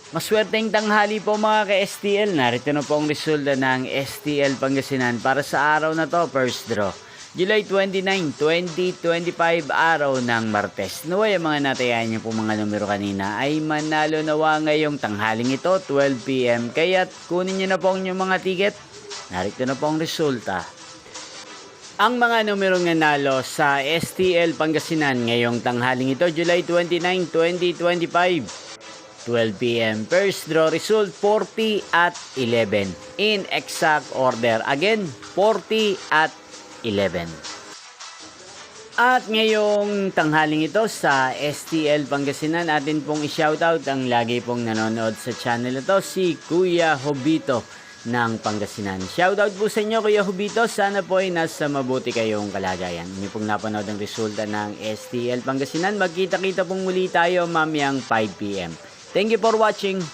Maswerteng tanghali po mga ka-STL. Narito na po ang resulta ng STL Pangasinan para sa araw na to, first draw. July 29, 2025, araw ng Martes. Naway ang mga natayan niyo po mga numero kanina ay manalo nawa ngayong tanghaling ito, 12 PM. Kaya't kunin niyo na po ang inyong mga ticket. Narito na po ang resulta. Ang mga numerong nanalo sa STL Pangasinan ngayong tanghaling ito, July 29, 2025. 12 PM. First draw result 40 at 11. In exact order. Again, 40 at 11. At ngayong tanghaling ito sa STL Pangasinan, atin pong i-shoutout ang lagi pong nanonood sa channel ito, si Kuya Hobito ng Pangasinan. Shoutout po sa inyo Kuya Hobito, sana po ay nasa mabuti kayong kalagayan. Inyo pong napanood ang resulta ng STL Pangasinan. Magkita-kita pong muli tayo mamayang 5 PM. Thank you for watching.